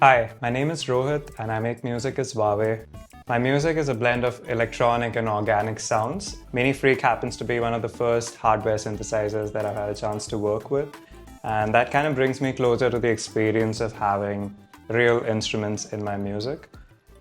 Hi, my name is Rohit and I make music as Vavae. My music is a blend of electronic and organic sounds. MiniFreak happens to be one of the first hardware synthesizers that I've had a chance to work with, and that kind of brings me closer to the experience of having real instruments in my music.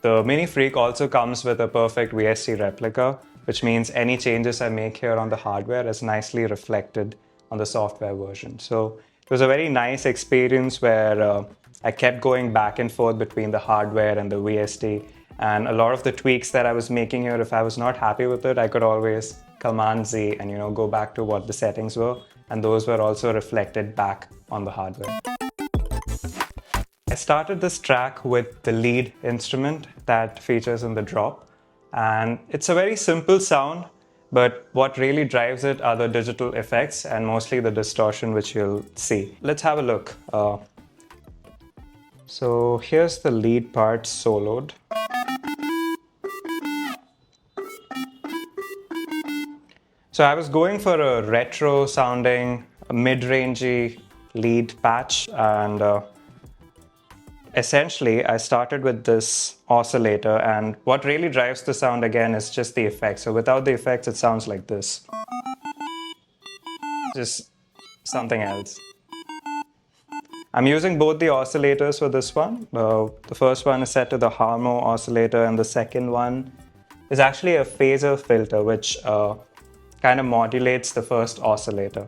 The MiniFreak also comes with a perfect VST replica, which means any changes I make here on the hardware is nicely reflected on the software version. So it was a very nice experience where I kept going back and forth between the hardware and the VST, and a lot of the tweaks that I was making here, if I was not happy with it, I could always Command Z and go back to what the settings were, and those were also reflected back on the hardware. I started this track with the lead instrument that features in the drop, and it's a very simple sound, but what really drives it are the digital effects and mostly the distortion, which you'll see. Let's have a look. So here's the lead part soloed. So I was going for a retro sounding, mid-rangey lead patch, and essentially I started with this oscillator, and what really drives the sound again is just the effects. So without the effects it sounds like this. Just something else. I'm using both the oscillators for this one. The first one is set to the Harmo oscillator, and the second one is actually a phaser filter, which kind of modulates the first oscillator.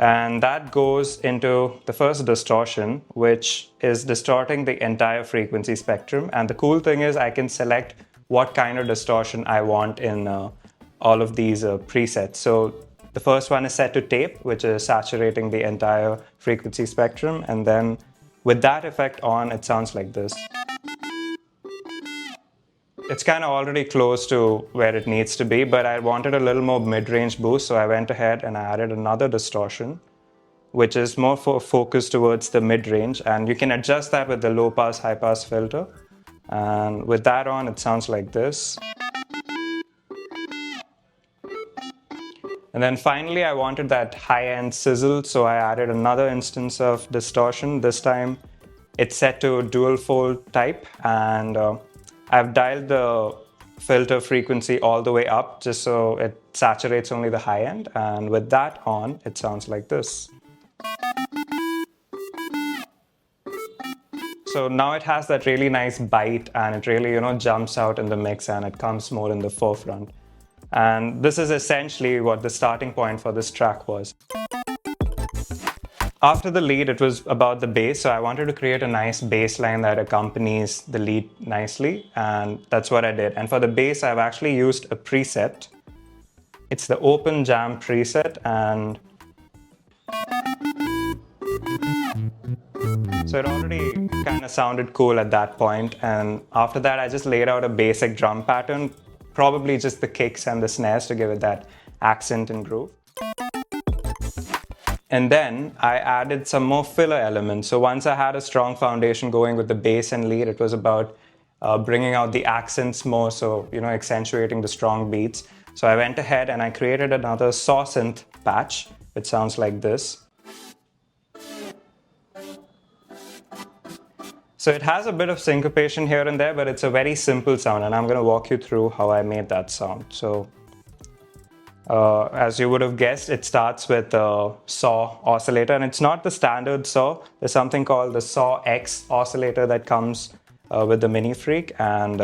And that goes into the first distortion, which is distorting the entire frequency spectrum. And the cool thing is I can select what kind of distortion I want in all of these presets. So the first one is set to tape, which is saturating the entire frequency spectrum. And then with that effect on, it sounds like this. It's kind of already close to where it needs to be, but I wanted a little more mid-range boost, so I went ahead and I added another distortion, which is more focused towards the mid-range, and you can adjust that with the low-pass, high-pass filter. And with that on, it sounds like this. And then finally, I wanted that high-end sizzle, so I added another instance of distortion. This time, it's set to dual fold type, and I've dialed the filter frequency all the way up just so it saturates only the high end, and with that on, it sounds like this. So now it has that really nice bite, and it really, jumps out in the mix, and it comes more in the forefront. And this is essentially what the starting point for this track was. After the lead, it was about the bass, so I wanted to create a nice bass line that accompanies the lead nicely, and that's what I did. And for the bass, I've actually used a preset. It's the Open Jam preset, and so it already kind of sounded cool at that point. And after that, I just laid out a basic drum pattern, probably just the kicks and the snares to give it that accent and groove. And then I added some more filler elements. So once I had a strong foundation going with the bass and lead, it was about bringing out the accents more, so accentuating the strong beats. So I went ahead and I created another saw synth patch, which sounds like this. So it has a bit of syncopation here and there, but it's a very simple sound, and I'm going to walk you through how I made that sound. So as you would have guessed, it starts with a saw oscillator, and it's not the standard saw. There's something called the saw X oscillator that comes with the MiniFreak, and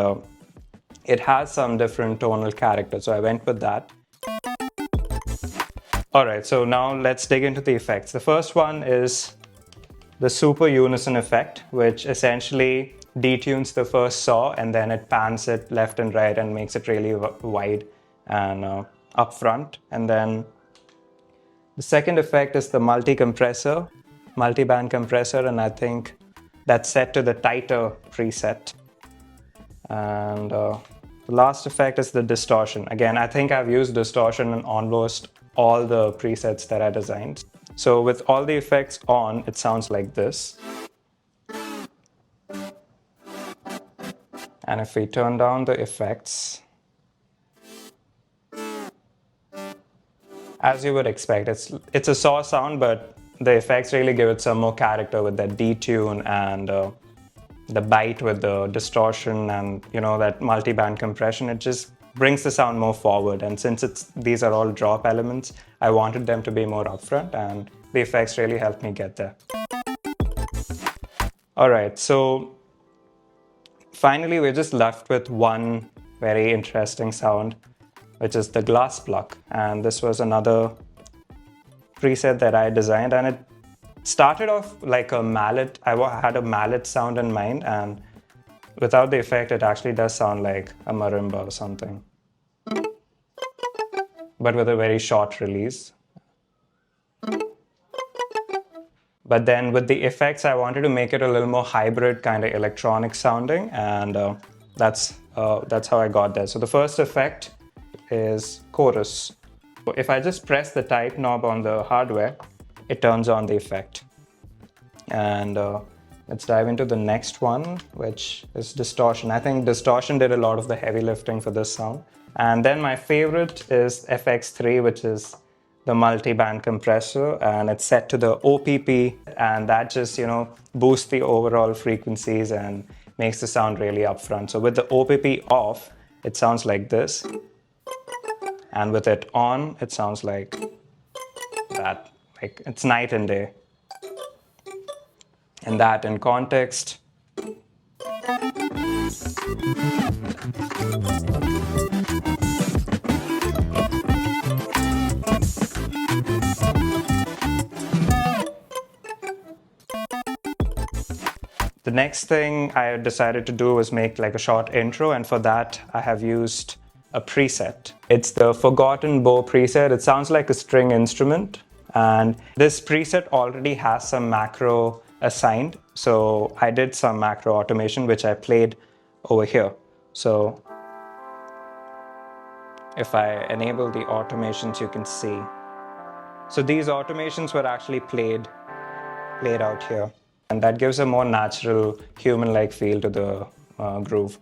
it has some different tonal characters, so I went with that. Alright, so now let's dig into the effects. The first one is the super unison effect, which essentially detunes the first saw and then it pans it left and right and makes it really wide and up front. And then the second effect is the multi-band compressor, and I think that's set to the tighter preset. And the last effect is the distortion. Again, I think I've used distortion in almost all the presets that I designed. So with all the effects on, it sounds like this. And if we turn down the effects, as you would expect, it's a saw sound, but the effects really give it some more character with that detune and the bite with the distortion and that multi-band compression. It just brings the sound more forward, and since these are all drop elements, I wanted them to be more upfront, and the effects really helped me get there. Alright, so finally we're just left with one very interesting sound, which is the glass pluck, and this was another preset that I designed, and it started off like a mallet. I had a mallet sound in mind, and without the effect it actually does sound like a marimba or something, but with a very short release. But then with the effects, I wanted to make it a little more hybrid, kind of electronic sounding, and that's how I got there. So the first effect is chorus. If I just press the type knob on the hardware, it turns on the effect. And let's dive into the next one, which is distortion. I think distortion did a lot of the heavy lifting for this sound. And then my favorite is FX3, which is the multi-band compressor, and it's set to the OPP, and that just boosts the overall frequencies and makes the sound really upfront. So with the OPP off, it sounds like this, and with it on, it sounds like that. Like it's night and day. And that in context. The next thing I decided to do was make like a short intro, and for that I have used a preset. It's the Forgotten Bow preset. It sounds like a string instrument, and this preset already has some macro assigned, so I did some macro automation which I played over here. So if I enable the automations, you can see. So these automations were actually played out here, and that gives a more natural human-like feel to the groove.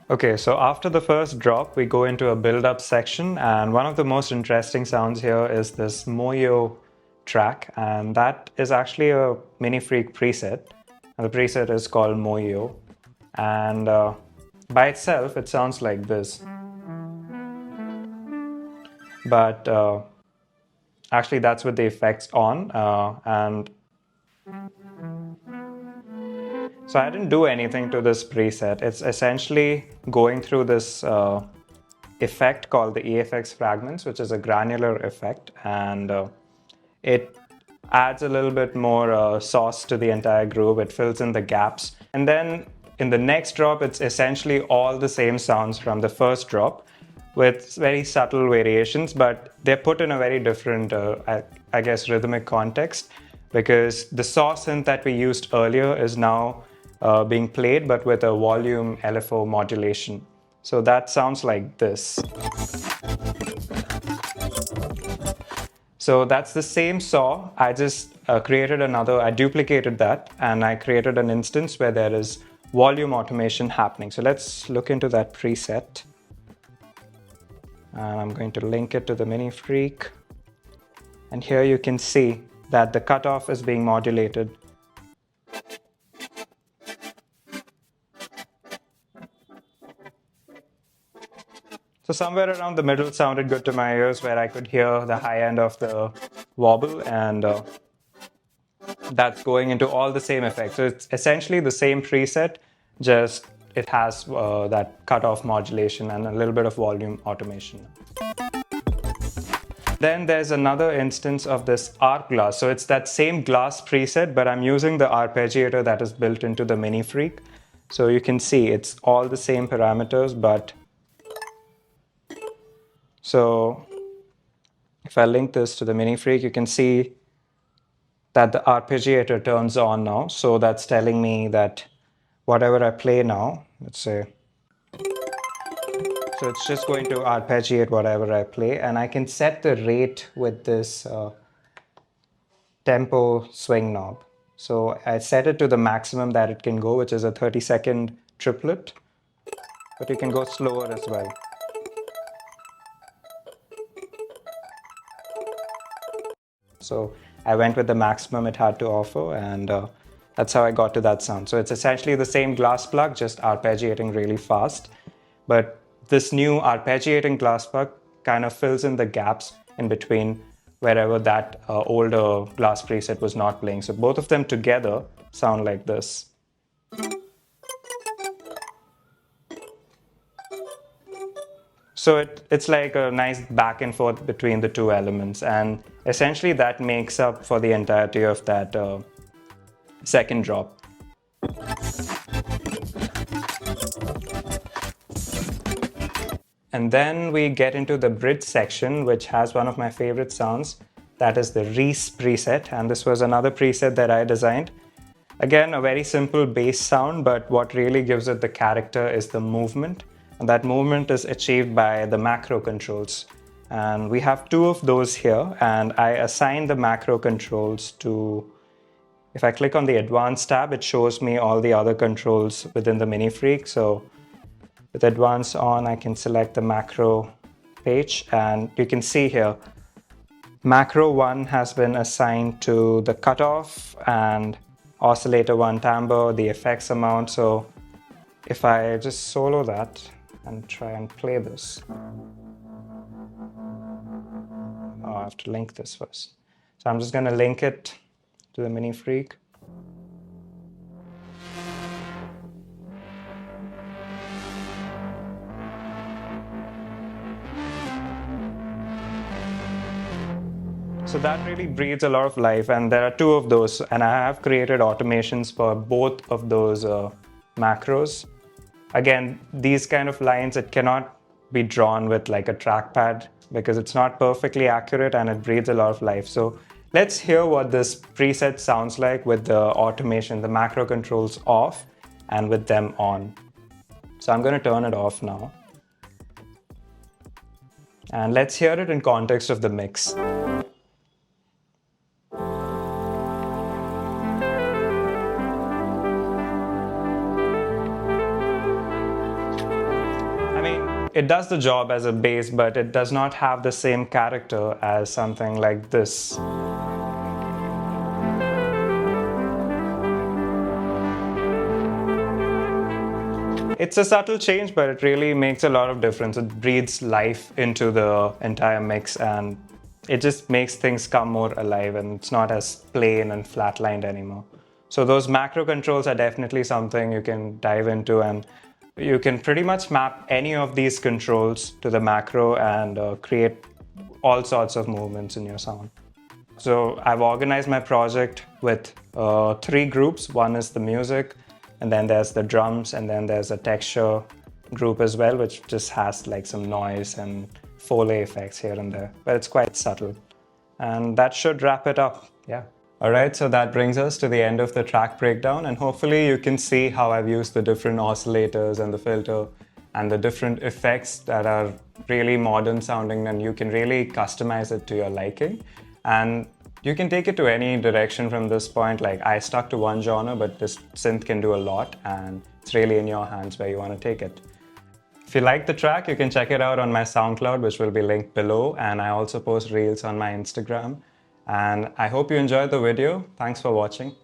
Okay, so after the first drop, we go into a build-up section, and one of the most interesting sounds here is this Moyo track, and that is actually a MiniFreak preset, and the preset is called Moyo, and by itself it sounds like this, but actually that's with the effects on, and so I didn't do anything to this preset. It's essentially going through this effect called the EFX Fragments, which is a granular effect, and it adds a little bit more sauce to the entire groove. It fills in the gaps. And then in the next drop, it's essentially all the same sounds from the first drop with very subtle variations, but they're put in a very different, I guess, rhythmic context, because the saw synth that we used earlier is now being played, but with a volume LFO modulation. So that sounds like this. So that's the same saw. I just created I duplicated that, and I created an instance where there is volume automation happening. So let's look into that preset. And I'm going to link it to the MiniFreak. And here you can see that the cutoff is being modulated. So somewhere around the middle sounded good to my ears, where I could hear the high end of the wobble, and that's going into all the same effects. So it's essentially the same preset, just it has that cutoff modulation and a little bit of volume automation. Then there's another instance of this arc glass. So it's that same glass preset, but I'm using the arpeggiator that is built into the MiniFreak. So you can see it's all the same parameters, but so if I link this to the MiniFreak, you can see that the arpeggiator turns on now. So that's telling me that whatever I play now, let's say, so it's just going to arpeggiate whatever I play, and I can set the rate with this tempo swing knob. So I set it to the maximum that it can go, which is a 30-second triplet, but you can go slower as well. So I went with the maximum it had to offer, and that's how I got to that sound. So it's essentially the same glass plug, just arpeggiating really fast. But this new arpeggiating glass plug kind of fills in the gaps in between wherever that older glass preset was not playing. So both of them together sound like this. So it's like a nice back and forth between the two elements, and essentially that makes up for the entirety of that second drop. And then we get into the bridge section, which has one of my favorite sounds. That is the Reese preset, and this was another preset that I designed. Again, a very simple bass sound, but what really gives it the character is the movement. And that movement is achieved by the macro controls. And we have two of those here, and I assign the macro controls to, if I click on the Advanced tab, it shows me all the other controls within the MiniFreak. So with Advanced on, I can select the macro page, and you can see here, macro 1 has been assigned to the cutoff and oscillator 1 timbre, the effects amount. So if I just solo that and try and play this, I have to link this first. So I'm just going to link it to the MiniFreak. So that really breathes a lot of life, and there are two of those, and I have created automations for both of those macros. Again, these kind of lines, it cannot be drawn with like a trackpad because it's not perfectly accurate and it breathes a lot of life. So let's hear what this preset sounds like with the automation, the macro controls off and with them on. So I'm going to turn it off now. And let's hear it in context of the mix. It does the job as a bass, but it does not have the same character as something like this. It's a subtle change, but it really makes a lot of difference. It breathes life into the entire mix, and it just makes things come more alive, and it's not as plain and flatlined anymore. So those macro controls are definitely something you can dive into, and you can pretty much map any of these controls to the macro and create all sorts of movements in your sound. So I've organized my project with 3 groups. One is the music, and then there's the drums, and then there's a texture group as well, which just has like some noise and Foley effects here and there, but it's quite subtle. And that should wrap it up. Yeah. Alright, so that brings us to the end of the track breakdown, and hopefully you can see how I've used the different oscillators and the filter and the different effects that are really modern sounding, and you can really customize it to your liking. And you can take it to any direction from this point. Like, I stuck to one genre, but this synth can do a lot, and it's really in your hands where you want to take it. If you like the track, you can check it out on my SoundCloud, which will be linked below, and I also post reels on my Instagram. And I hope you enjoyed the video. Thanks for watching.